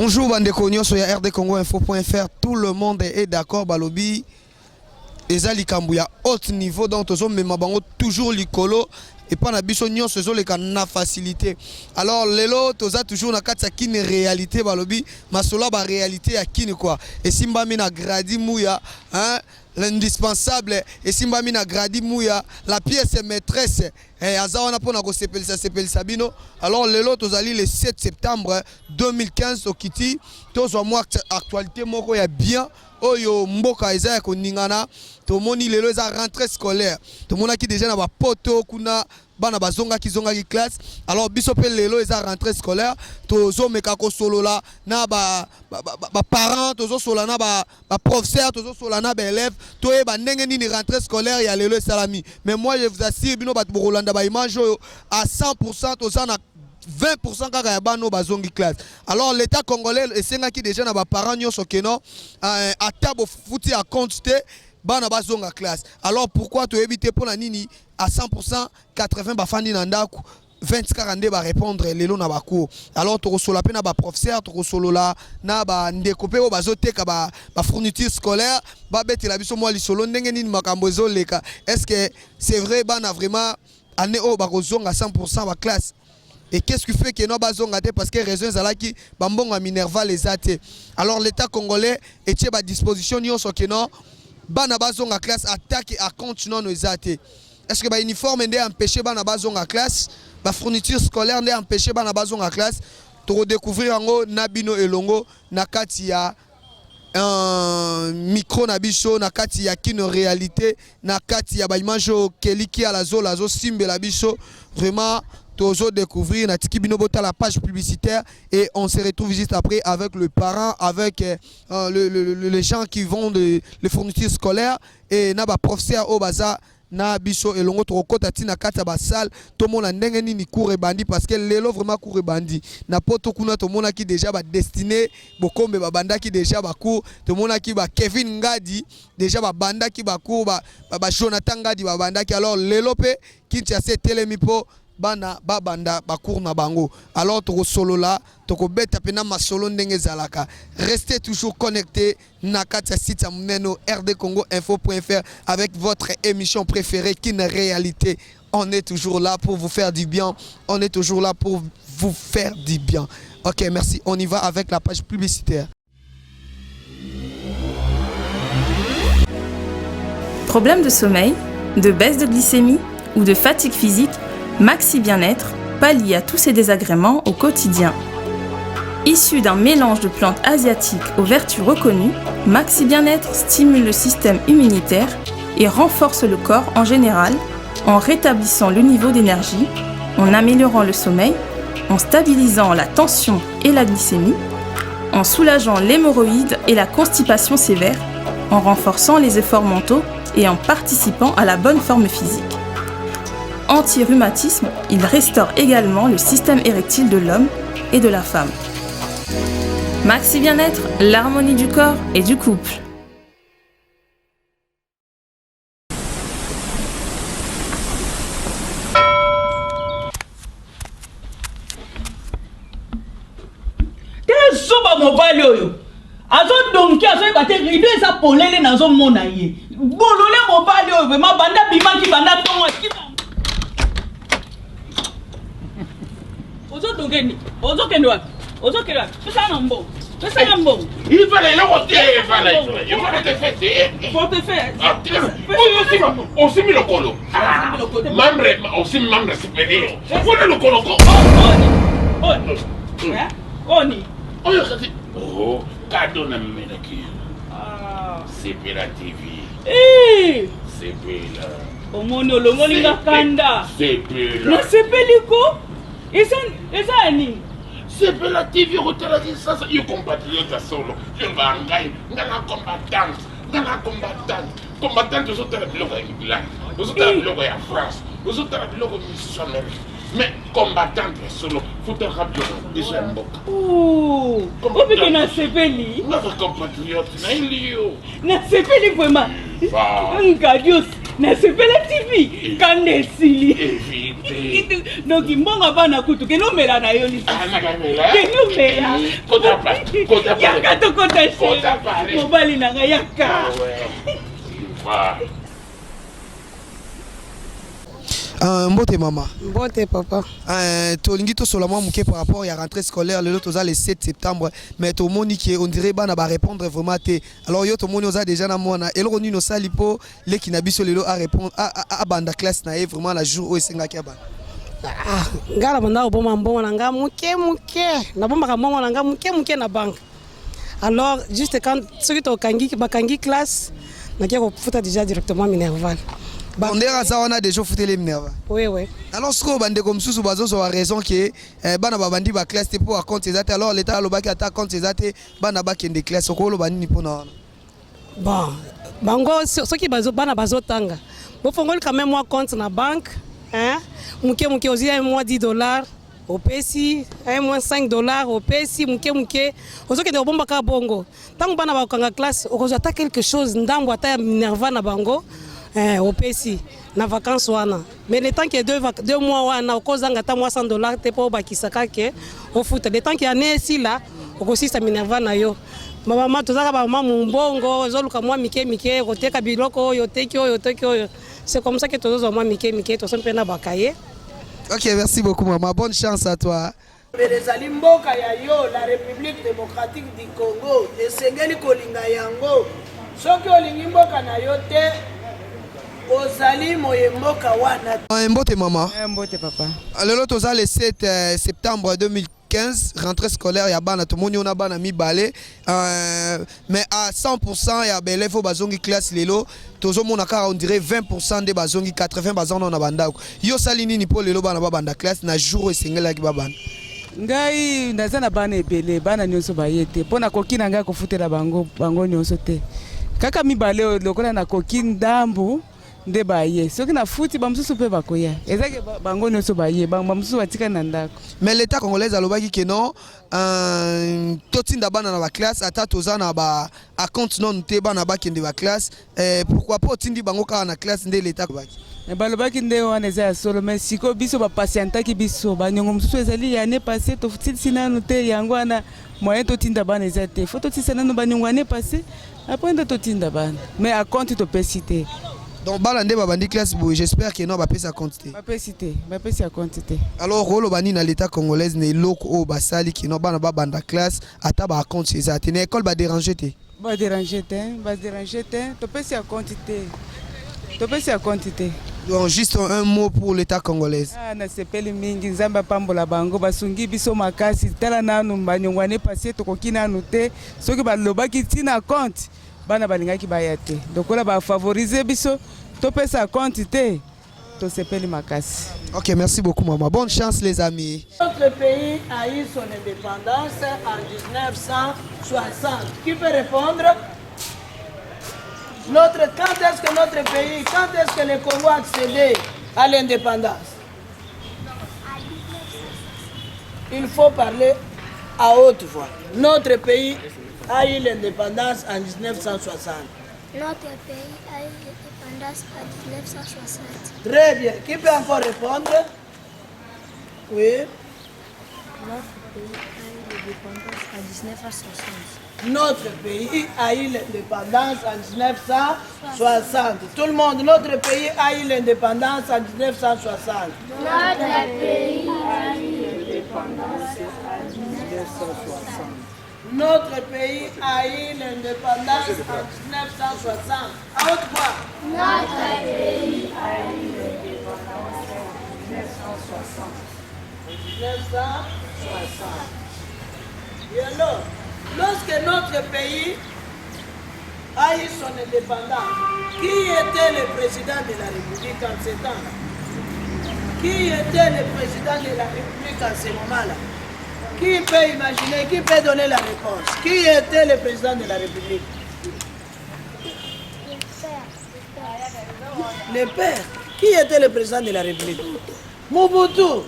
Bonjour Bandeko Nyon sur RD Congo Info.fr. Tout le monde est d'accord. Balobi Eza likambu ya haut niveau donc tozo mema bango toujours likolo et pas na biso nyon sezo le na facilité. Alors lelo toza toujours na kati ya kine réalité balobi masola ba réalité ya kine quoi. Et simba mina gradi mouya hein l'indispensable et simba mina gradi mouya la pièce maîtresse et azawana pona ko sepelisa bino. Alors lelo tozali le 7 septembre 2015 au Kiti tozo moi actualité moko ya bien oyo mboka eza ya koningana tomoni lelo eza rentrée scolaire tomona ki déjà na ba poto kuna bana bazonga ki classe. Alors biso pe lelo eza rentrée scolaire tozo meka ko solola na ba parents tozo solola na ba professeurs tozo solola na ba élèves toye ba ndenge nini rentrée scolaire ya lelo salami. Mais moi je vous assure bino bat Rolanda ba image à 100% toza na 20% kaka ya bano bazongi classe. Alors l'état congolais esenga ki déjà na ba parents nyoso keno atabo futi à compte te bana bazonga classe. Alors pourquoi tu éviter pour la nini à 100% 80 bafandi na ndaku 20 42 ba répondre lelo na ba cours. Alors to solo pe na ba professeur to solo la na ba ndeko pe o bazoteka ba fourniture scolaire ba beti la biso moi li solo ndenge nini makambo zo leka. Est-ce que c'est vrai bana vraiment année o ba kozonga 100% ba classe? Et qu'est-ce qui fait que nous avons gâté parce que raison zalaki bambonga Minerva les athées. Alors l'état congolais est à disposition nous so que non bana bazonga classe attaque à continuer nos athées. Est-ce que ba uniforme ndé empêcher bana bazonga classe, ba fourniture scolaire ndé empêcher bana bazonga classe, to redécouvrir ngo nabino elongo na kati ya un micro na biso na kati ya kino réalité na kati ya ba image keliki à la zo simbe la biso vraiment toujours découvrir na tiki bino bota la page publicitaire et on se retrouve juste après avec le parent avec les gens qui vendent les fournitures scolaires et na ba professeur au baza na biso elongo to kota tina kata ba salle to mona ndenge nini cours bandi parce que lelo vraiment cours bandi na poto kuna to mona ki déjà ba destiné bokombe ba banda ki déjà ba cours to mona ki ba Kevin Ngadi déjà ba banda ki ba cours ba Jonathan Ngadi ba banda ki. Alors lelo pe Kinshasa telemi po bana babanda bakour na bango. Alors toko solo la toko beta pena masolo ndenge zalaka. Restez toujours connectés na kati site muneno rdcongoinfo.fr avec votre émission préférée Kin Réalité. On est toujours là pour vous faire du bien. On est toujours là pour vous faire du bien. OK, merci. On y va avec la page publicitaire. Problème de sommeil, de baisse de glycémie ou de fatigue physique, Maxi Bien-être pallie à tous ces désagréments au quotidien. Issu d'un mélange de plantes asiatiques aux vertus reconnues, Maxi Bien-être stimule le système immunitaire et renforce le corps en général en rétablissant le niveau d'énergie, en améliorant le sommeil, en stabilisant la tension et la glycémie, en soulageant l'hémorroïde et la constipation sévère, en renforçant les efforts mentaux et en participant à la bonne forme physique. Anti-rhumatisme, il restaure également le système érectile de l'homme et de la femme. Maxi Bien-être, l'harmonie du corps et du couple. Mobile oyo azo donki azo ebate rido eza polele nazo mona ye bolole mobile oyo vraiment banda bimaki banda tongo kiba ozo dongeni ozo kende wapi pesa na mbo il fallait le côté il fallait te faire pour te faire aussi mis le colo membre aussi membre supérieur voilà le colo oni oyo kati oh cadeau na mena ki CP la TV CP la omoni olongoli ngakanda CP la CP liko esa ni CP la TV rotela sasa yo compatriote solo yo ngangai ngana combattant zotela biloko ya England zotela biloko ya France zotela biloko ya Amérique. Mais combattant solo, faut te rappeler déjà un boc. Oh, on peut que na sepeli. Notre compatriote, na ilio. Na sepeli vraiment. Ngadios, na sepela TV kanda esili Évitez. donc mbongo bana kutu kenomela na yo Nakamela. kenomela yaka tokota Kota pare. mobali na ngai yaka Ah ouais. Tu vois. Mbote mama. Mbote papa. Tolingi tosola mwa muke par rapport à rentrée scolaire le toza le 7 septembre mais to moni qui on dirait bana ba répondre vraiment té. Alors yo to moni oza déjà na mona eloko ni no sali po le kinabiso lelo à répondre à banda classe na vraiment la jour où esenga ki ba. Ah, ngala banda oboma mbongo na nga muke na bomba ka mbongo na nga muke na banque. Alors juste quand ceux to kangi bakangi classe na kia ko futa déjà directement Minerval. Bandera ça on a déjà foutu les Minerval. Oui. Alors ce que bande comme sous bazo so a raison que bana ba bandi ba classe te pour compte ezate alors l'état lobaki ata compte ezate bana ba kende classe ko lo bani pona. Bon, bango ceux qui bazo bana bazo tanga. Bo fongoli quand même moi compte na banque, hein? Muke aussi un mois $10 au PSI, un mois $5 au PSI, muke ozo ke de bomba ka bongo. Tant bana ba kanga classe, ozo ata quelque chose ndambo ata Minerva na bango. Au PSI, na vacances wana. Mais le temps qu'il y a 2 mois wana, au cause d'anga ta moi $100 te po bakisaka ke au foot. Le temps qu'il y a né ici là, au cause ça Minerva na yo. Maman tozaka ba maman mbongo, zoluka moi mike koteka biloko yo teki yo. C'est comme ça que tozo moi mike to sempe na bakaye. OK, merci beaucoup maman. Bonne chance à toi. Ezali mboka ya yo la République démocratique du Congo esengeli kolinga yango soki olingi mboka na yo te ozali moyemboka wana. Mbote mama. Mbote papa. Lelo toza le 7 septembre 2015 rentrée scolaire ya bana to moni ona bana mi balé mais à 100% ya belefo bazongi classe lelo tozo mona ka on dirait 20% de bazongi 80 bazona na bandako. Yo sali nini po lelo bana ba banda classe na jour esengela ki ba bana. Ngai naza na bana ebele bana nyonso bayete pona koki na ngai kofutela bango nyonso te kaka mibale lokola na koki ndambu nde baye soki na futi bamususu pe bakoya ezake bango nyonso baye bamususu batika na ndako. Mais l'état congolais alobaki ke non totinda bana na ba classe ata toza na ba a compte non te bana ba kende ba classe pourquoi pas tindi bango ka na classe nde l'état kobaki. balobaki nde wana eza ya solo mais siko biso bapatientaki biso baniongo mosusu ezali ya ne passé totilisi nanu te yango wana moyen totinda bana eza te fo totilisa nanu baniongo ya ne passé apres nde totinda bana mais akonte topesi te. Donc bana nde babandi classe boy j'espère que non bapesi a compte te. Bapesi a compte te. Alors rolo bani na l'état congolaise ne loko o basali ki no bana ba banda classe ata ba compte eza te na école ba déranger te. Ba déranger te topesi a compte te. Topesi a compte te. Donc juste un mot pour l'état congolais. Ah na sepeli mingi nzamba pambola bango basungi biso makasi tala nanu baniongo ne passé tokoki nanu te soki balobaki tina compte bana balingaki baya te dokola ba favoriser biso topesa compte te to sepeli makasi. OK, merci beaucoup maman. Bonne chance les amis. Notre pays a eu son indépendance en 1960. Qui peut répondre? Quand est-ce que le Congo a accédé à l'indépendance? Il faut parler à haute voix. Notre pays a eu l'indépendance en 1960. Notre pays a eu l'indépendance en 1960. Très bien. Qui peut encore répondre? Oui. Notre pays a eu l'indépendance en 1960. Notre pays a eu l'indépendance en 1960. Tout le monde, notre pays a eu l'indépendance en 1960. Notre pays a eu l'indépendance en 1960. Notre pays a eu l'indépendance en 1960. À haute voix. Notre pays a eu l'indépendance en 1960. 1960. Et alors, lorsque notre pays a eu son indépendance, qui était le président de la République en ce temps-là? Qui était le président de la République en ce moment-là? Qui peut imaginer, qui peut donner la réponse? Qui était le président de la République? Le père. Qui était le président de la République? Mobutu.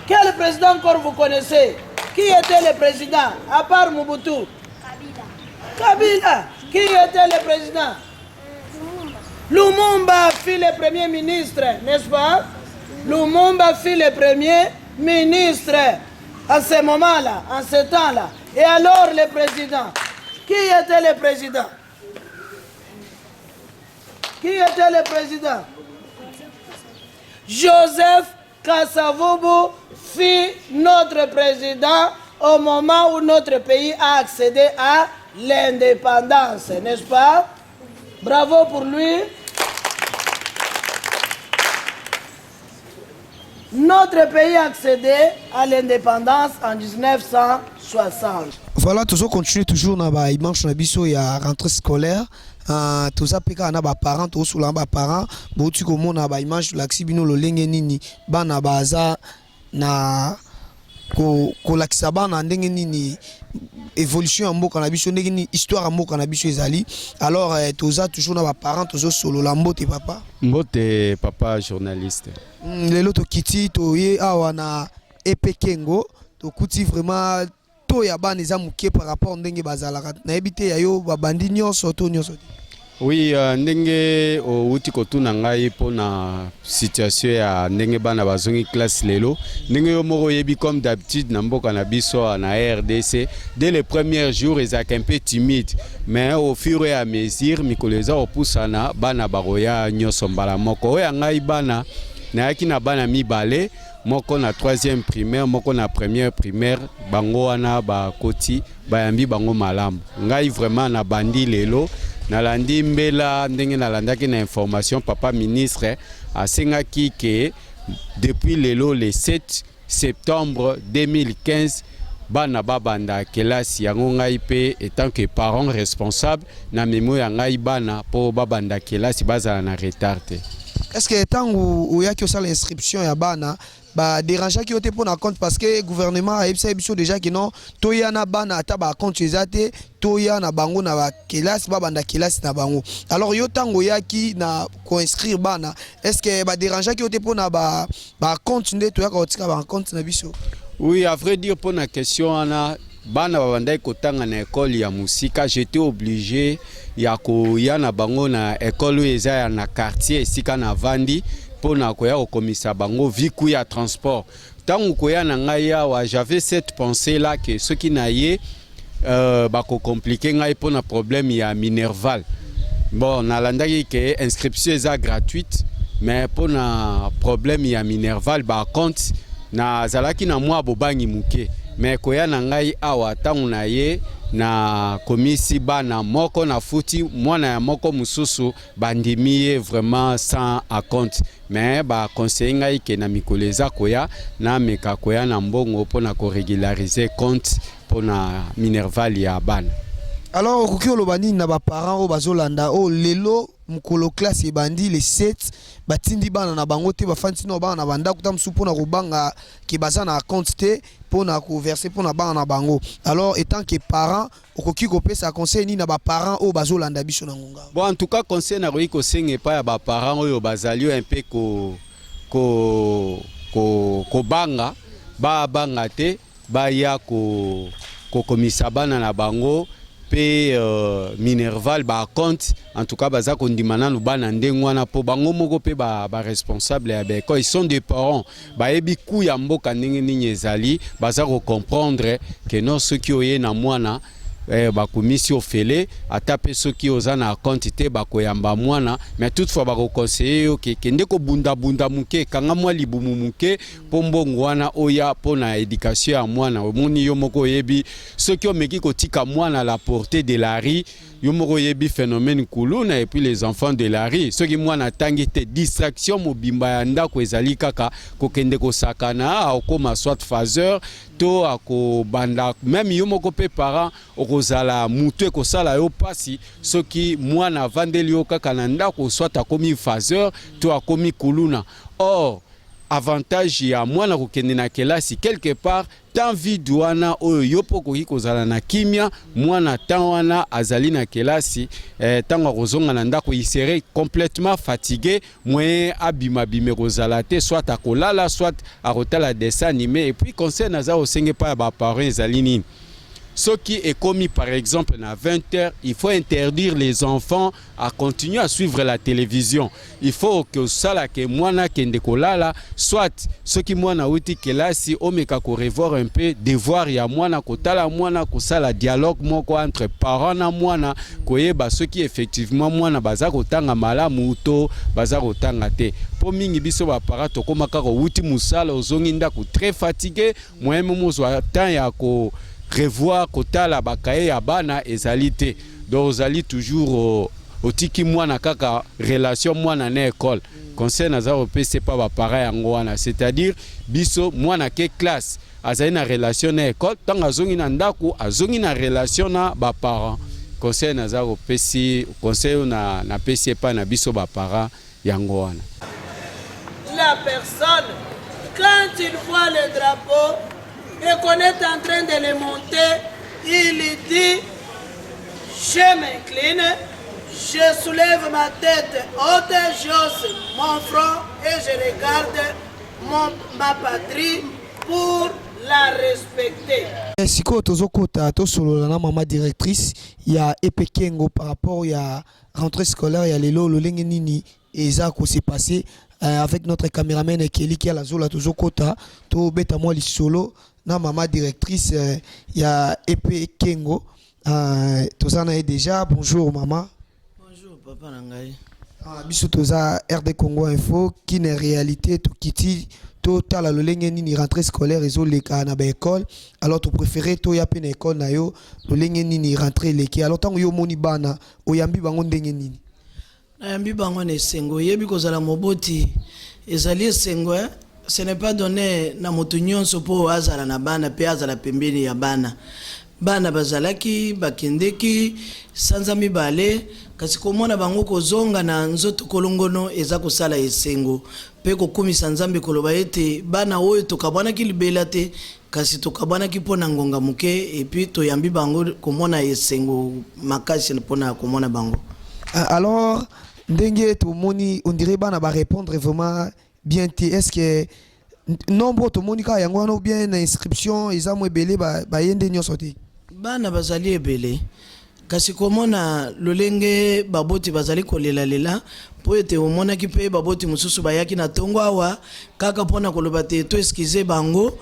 Quel président encore vous connaissez? Qui était le président à part Mobutu? Kabila. Qui était le président? Lumumba. fut le premier ministre, n'est-ce pas? Lumumba fut le premier ministre à ce moment-là, en ce temps-là. Et alors le président, qui était le président? Qui était le président? Joseph Kasavubu fut notre président au moment où notre pays a accédé à l'indépendance, n'est-ce pas? Bravo pour lui. Notre pays a accédé à l'indépendance en 1960. Voilà, toujours continue toujours dans la dimanche na biso ya rentrée scolaire. Tous apeka na ba parents tous sous ba parents, botu ko mona ba image laxi bino lo lenge nini bana baza na ko lakisa bana ndenge nini évolution en mboka na biso ndenge nini histoire en mboka na biso ezali. Alors tous toujours na ba parents tous solo la mbote papa. Mbote papa journaliste. Lelo to kiti to ye awa na epekengo to kuti vraiment to ya bana eza muke par rapport ndenge bazalaka na ebite ya yo babandi nyonso to nyonso. Oui, ndenge outi kotuna ngai pona situation ya ndenge bana bazongi classe lelo ndenge yo moko yebi comme d'habitude na mboka na biso na RDC dès les premiers jours ils étaient un peu timides mais au fur et à mesure mikoleza opusana bana baroya nyonso mbala moko ya ngai bana na yaki na bana mibale moko na 3e primaire moko na 1er primaire bango wana ba koti bayambi bango malamu ngai vraiment na bandi lelo nalandi mbela ndenge nalandaki na information papa ministre asengaki ke depuis lelo le 7 septembre 2015 bana babanda kelasi yango ngai pe etant que parent responsable na memo ya ngai bana po babanda kelasi bazala na retard te. Est-ce que tant où y a que ça l'inscription ya bana ba déranger qui pour na compte parce que gouvernement a ebisa déjà que non toya na bana ata ba compte ezate toya na bango na ba kelasi ba banda kelasi na bango. Alors yo tango ya ki na ko inscrire bana est-ce que ba déranger qui pour na ba compte nde toya ko tika ba compte na biso? Oui, à vrai dire pour la question ana bana babandai kotanga na école ya musika j'étais obligé ya ko ya na bango na école eza na quartier esika na vandi pona koya okomisa bango viku ya transport tangu koya na ngai awa j'avais cette pensée là que ce qui na ye bako compliquer ngai pona problème ya Minerval. Bon nalandaki que inscription eza gratuite mais pona problème ya Minerval ba compte na zalaki na mwa bobangi muke mais koya na ngai awa tangu na ye na komisi bana moko na futi mwana ya moko mususu bandimiye vraiment sans à compte mais ba conseiller ngai ke na mikoleza koya na meka koya na mbongo pona ko régulariser compte pona Minerval ya bana. Alors okoki olobani na ba parents o bazolanda o lelo mukolo classe bandi les 7 batindi bana na bango te bafanti no bana na banda kuta msupo na kobanga ke baza na compte te pona ko verser pona bana na bango. Alors étant que parents okoki ko pesa conseil ni na ba parents o bazolanda biso na ngonga. Bon en tout cas conseil na ko senge pa ya ba parents oyo bazali un peu ko banga ba banga te ba ya ko komisa bana na bango Minerval ba compte en tout cas baza kondimana no bana ndengwana po bango moko pe ba responsable ya beko ils sont des parents ba yebi ku ya mboka ndenge nini ezali baza ko comprendre que non ceux qui oye na mwana ba komisi ofele atape ceux qui ozana compte te ba koyamba mwana mais toutefois ba ko conseiller yo ke kende ko bunda muke kanga mwa libumu muke pombo ngwana oya pona éducation ya mwana omoni yo moko yebi ceux qui omeki ko tika mwana à la portée de la rue yo moko yebi phénomène kuluna et puis les enfants de la rue ceux qui mwana tangi te distraction mobimba ya ndako ezali kaka ko kende ko sakana okoma soit phaseur to ako banda même yo moko pe parent okozala mutu ekosala yo pasi soki mwana vandeli yo kaka na ndako soit akomi phaseur to akomi kuluna. Or avantage ya mwana kokende na kelasi quelque part tant vide wana oyo yopo koki kozala na kimia mwana tant wana azali na kelasi tant akozonga na ndako il serait complètement fatigué moyen abima bime kozala te soit akolala soit akotala dessin animé et puis conseil naza osenge pa ba parents ezali nini ce qui est commis par exemple à 20h, il faut interdire les enfants à continuer à suivre la télévision. Il faut que ça que mwana kende kolala, soit ce qui mwana outi kelasi omeka ko revoir un peu devoir ya mwana kotala mwana ko sala dialogue moko entre parents na mwana koyeba ce qui effectivement mwana baza kotanga malamu to baza kotanga te. Po mingi biso ba parents tokomaka ko outi musala ozongi ndako très fatigué, moi même mozwa temps ya ko revoir kotala bakaye ya bana ezalité. Donc ozali toujours otiki mwana kaka relation mwana na école. Conseil nazaro c'est pas ba parents yango wana, c'est-à-dire biso mwana ke classe azali na relation na école, tant azongi na ndako azongi na relation na ba parents. Conseil nazaro pesi conseil na pesi pas na biso ba parents yango wana. La personne, quand il voit le drapeau et qu'on est en train de le monter, il dit, je m'incline, je soulève ma tête haute, j'ose mon front et je regarde ma patrie pour la respecter. Siko tozokota tosolola na mama directrice ya Epekengo par rapport ya rentrée scolaire ya lelo lolenge nini eza ko s'est passé avec notre caméraman Kelly qui a la zola tozokota to beta moi lisolo na mama directrice ya Epekengo tozana déjà. Bonjour maman. Bonjour papa nangai. Biso toza RD Congo Info qui n'est réalité to kiti total le lenge nini rentrée scolaire ezo leka na ba école, alors to préféré to ya pena école na yo le lenge nini rentrée leki, alors tango yo moni bana oyambi bango ndenge nini? Yambi bango ne sengo yebi kozala moboti ezali sengo, ce n'est pas donné na moto nyonso po azala na bana pe azala pembeni ya bana. Bana bazalaki bakendeki sanza mibale kasi komona bango kozonga na nzoto kolongono eza kosala esengo pe kokumisa nzambe koloba ete bana oyo tokabwanaki libela te kasi tokabwanaki mpona ngonga muke epi toyambi bango komona esengo makasi mpona komona bango. Alors ndenge tomoni on dirait bana ba répondre vraiment bien. Est-ce que nombre tomoni ka yango wana ou bien na inscription eza mo ebele ba yende nyonso te? Bana bazali ebele kasi komona lolenge baboti bazali kolela lela po ete omonaki pe baboti mususu bayaki na tongo awa kaka pona koloba te to eskize bango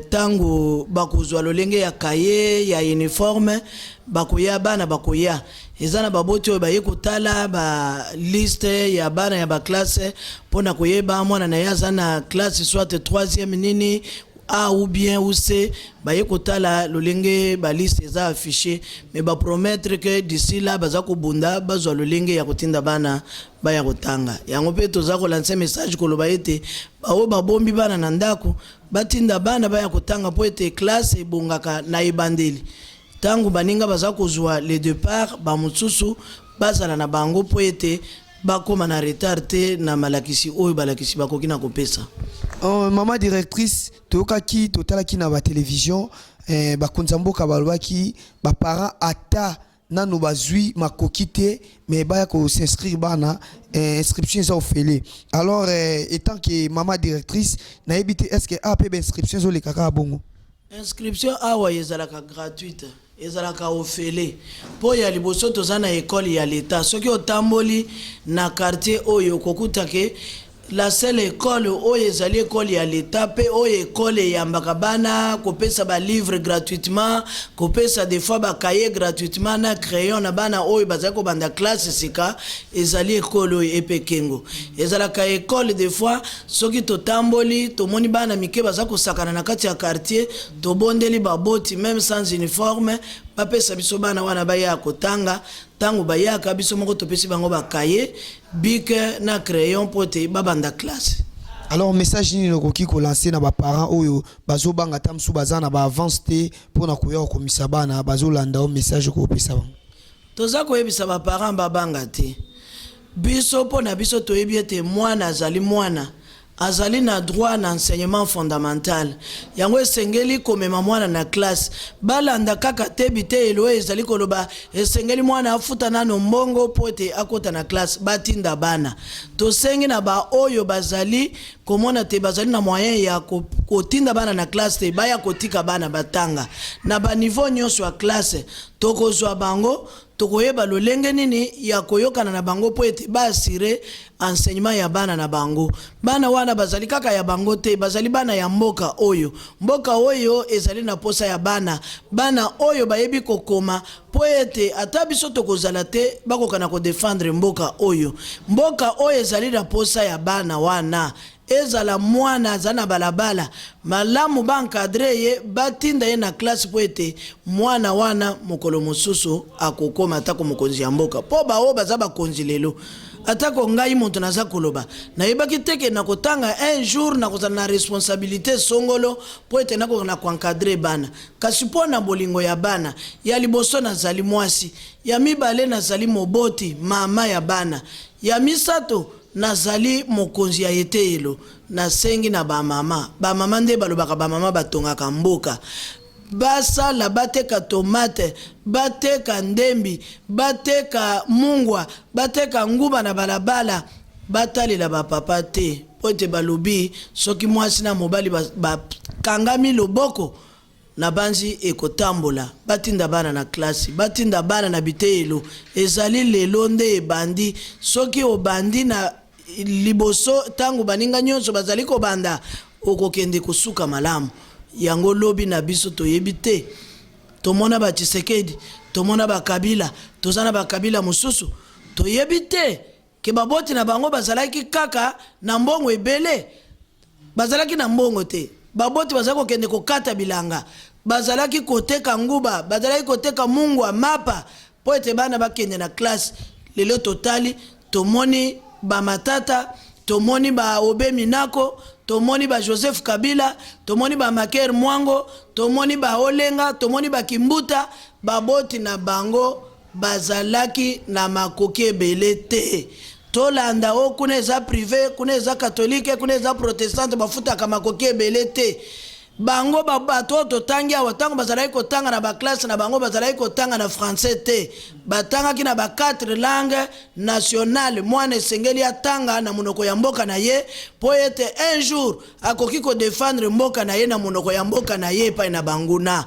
tango bakuzwa lolenge ya kaye ya uniforme bakoya bana bakoya ezana baboti oyo baye kotala ba liste ya bana ya ba classe pona koyeba mwana na yaza na classe soit 3e nini A ou bien ou C, baye kotala lolenge ba liste eza affiché, mais ba promettre que d'ici là bazako bunda bazwa lolenge ya kotinda bana baya kotanga. Yango pe toza ko lancer message ko loba ete bawo babombi bana na ndako batinda bana baya kotanga po ete classe ebongaka na ebandeli. Tangu baninga bazako zwa le départ ba mutsusu bazala na bango po ete bakoma na retard te na malakisi oyo balakisi bakoki na kopesa. Maman directrice tokaki totalaki na ba télévision bakonzamboka balobaki ba parents ata nanu bazui makoki te mais baya ko s'inscrire bana inscription za ofele. Alors étant que maman directrice na ebité est-ce que AP inscription zo le kaka bongo? Inscription awa ezalaka gratuite ezalaka ofele po ya liboso tozana école ya l'état soki otamboli na quartier oyo kokutake la seule école oyo ezali école ya l'état pe oyo école ya mbakabana kopesa ba livre gratuitement kopesa des fois ba cahier gratuitement na crayon na bana oyo bazako banda classe sika ezali école oyo Epekengo ezalaka école des fois soki totamboli tomoni bana mike bazako sakana na kati ya quartier tobondeli baboti même sans uniforme bapesa biso bana wana baya kotanga tango bayaka biso moko topesi bango ba cahier bic na crayon pote babanda classe. Alors message ni nokoki ko lancer na ba parents oyo bazo banga tamsu bazana ba avance te pona koya ko komisa bana bazo landa o message ko pesa bango. Toza ko yebisa ba parents babanga te biso pona biso toyebi ete mwana azali mwana azali na droit na enseignement fondamental yango esengeli komema mwana na classe balanda kaka tebi te elo ezali koloba esengeli mwana afuta nano mbongo po ete akota na classe batinda bana tosengi na ba oyo bazali komona te bazali na moyen ya kotinda bana na classe te baya kotika bana batanga na ba niveau nyonso ya classe tokozwa bango tokoyeba lolenge nini ya koyokana na bango po ete basire enseignement ya bana na bango bana wana bazali kaka ya bango te bazali bana ya mboka oyo ezali na posa ya bana oyo bayebi kokoma po ete ata biso tokozala te bakokana ko défendre mboka oyo ezali na posa ya bana wana ezala mwana azana balabala malamu bankadre ye batinda ye na classe po ete mwana wana mokolo mosusu akokoma atako mokonzi ya mboka po bao baza bakonzi lelo atako ngai moto naza koloba nayebaki teke na kotanga un jour na kozala na responsabilité songolo po ete nako na encadrer bana kasi po na bolingo ya bana ya liboso nazali mwasi ya mibale nazali moboti mama ya bana ya misato nazali mokonzi ya etelo na sengi na ba mama nde balobaka ba mama batongaka mboka basala bateka tomate bateka ndembi bateka mungwa bateka nguba na balabala batalela ba papa te po ete balobi soki mwasi na mobali bakangami loboko na banzi ekotambola batinda bana na klasi batinda bana na bitelo ezali lelo nde ebandi soki obandi na liboso tangu baninga nyonso bazali kobanda okokende kosuka malamu yango lobi na biso toyebi te tomona ba Tshisekedi tomona ba Kabila tozana ba Kabila mosusu toyebi te ke baboti na bango bazalaki kaka na mbongo ebele bazalaki na mbongo te baboti bazali kokende kokata bilanga bazalaki koteka nguba bazalaki koteka mungwa mapa po ete bana bakende na classe lelo totali tomoni ba Matata tomoni ba Obe Minako tomoni ba Joseph Kabila tomoni ba Maker Mwango tomoni ba Olenga tomoni ba Kimbuta baboti na bango bazalaki na makoki ebele te tolanda o kuna eza privé kuna eza catholique kuna eza protestante bafutaka makoki ebele te bango bato totangi awa tango bazalaki kotanga na baklasse na bango bazalaki kotanga na français te batangaki na ba 4 langues nationales mwana esengeli atanga na monoko ya mboka na ye po ete un jour akoki ko défendre mboka na ye na monoko ya mboka na ye pa na banguna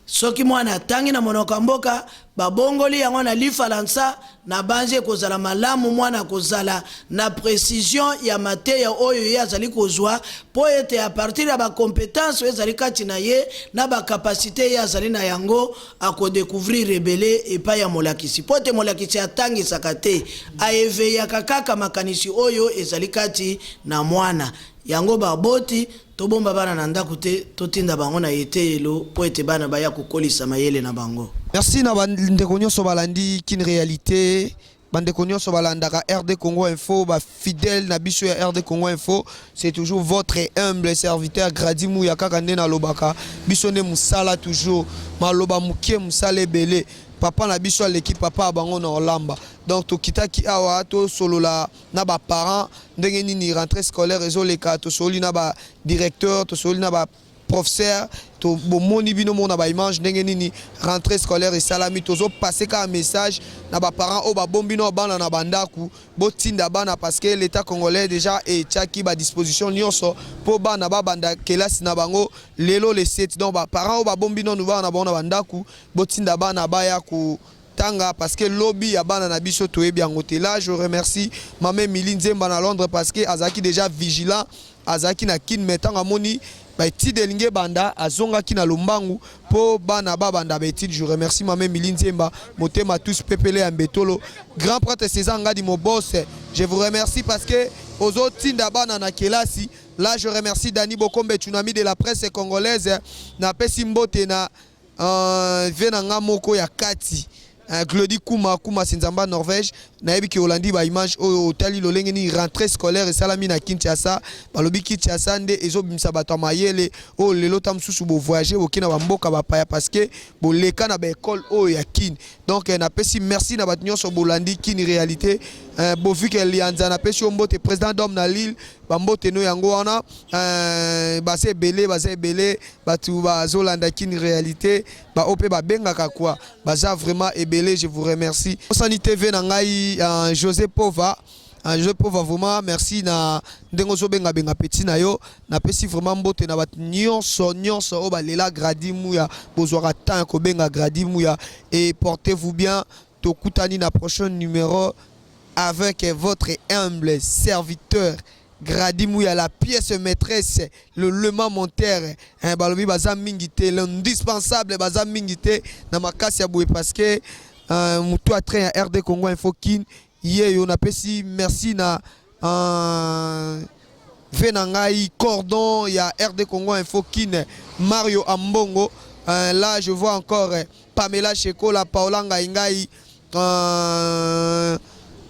soki mwana atangi na monoko ya mboka babongoli yango na lifalansa na banze kozala malamu mwana kozala na précision ya mateya oyo ye azali kozwa po ete a partir ya ba compétence ezali kati na ye na ba capacité ye azali na yango akodécouvrir rebele epa ya molakisi po ete molakisi atangisaka te aeveyaka kaka makanisi oyo ezali kati na mwana yango baboti tobomba bana na ndako te totinda bango na etelo po ete bana baya kokolisa mayele na bango. Merci na bandeko nyonso balandi kin réalité bandeko nyonso balandaka RD Congo Info ba fidèle na biso ya RD Congo Info c'est toujours votre humble serviteur Gradimou ya kaka nde na lobaka biso ne musala toujours maloba mukie musala ebele papa na biso l'équipe papa bango na Olamba donc to kitaki awa to solola na ba parents ndenge nini rentrée scolaire ezoleka to soli na ba directeur to soli na ba professeur to bomoni bino mona ba image ndenge nini rentrée scolaire et salami tozo passer ka message na ba parents o ba bombino bana na bandaku botinda bana parce que l'état congolais déjà et tchaki ba disposition nyonso po bana ba banda kelasi na bango lelo le 7 donc ba parents o ba bombino nou bana na bandaku botinda bana baya ku tanga parce que lobby ya bana na biso to ebi angote là je remercie maman Milinzemba na Londres parce que azaki déjà vigilant azaki na kin metanga moni ba delingue banda azonga kina lombangu po bana banda betid je remercie maman Milinzemba motema tous pepele ya mbetolo grand prêtre César Ngadi mo boss je vous remercie parce que ozo tinda bana na kelasi là je remercie Dani Bokombe tsunami de la presse congolaise na pesi mbote na venanga moko ya kati Glody Kuma Sinzamba Norvège nayebi ki Hollandi ba image o tali lolenge ni rentrée scolaire et salami na Kinshasa balobi Kinshasa nde ezobimisa bato mayele o lelo tamsusu bo voyager okina ba mboka ba paya parce que bo leka na ba école o ya kin donc na pesi merci na bato nyonso Bolandi kini réalité bo vu que lianza na pesi mbote président d'homme na Lille ba mbote no yango wana base belé batu ba zolanda kini réalité ba opé ba bengaka quoi baza vraiment ebelé. Je vous remercie Osani TV na ngai José Pova José Pova vraiment merci na ndengo zo benga petit na yo na pesi vraiment mbote na bat nyonso o balela gradi muya bozwaka temps ko benga gradi muya et portez-vous bien tokutani na prochain numéro avec votre humble serviteur Gradi Mouya, la pièce maîtresse, le monteur, balobi baza mingité, l'indispensable baza mingité na makasi ya boué parce que mutu a train à RD Congo Info Kin yé on appelle si merci na venangai cordon il y a RD Congo Info Kin Mario Ambongo là je vois encore Pamela Cheko la Paola Ngaingai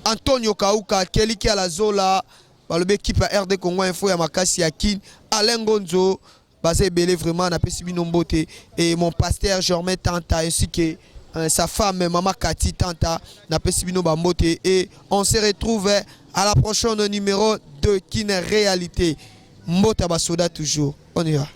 Antonio Kauka Keliki à la Zola balobi équipe à RD Congo Info ya makasi ya Kin Alain Gonzo basé belé vraiment na pesi binombote et mon pasteur Germain Tanta ainsi que sa femme maman Cathy Tanta na pesi bino bambote et on se retrouve à la prochaine numéro de Kin Réalité Mbota Basoda toujours on y va.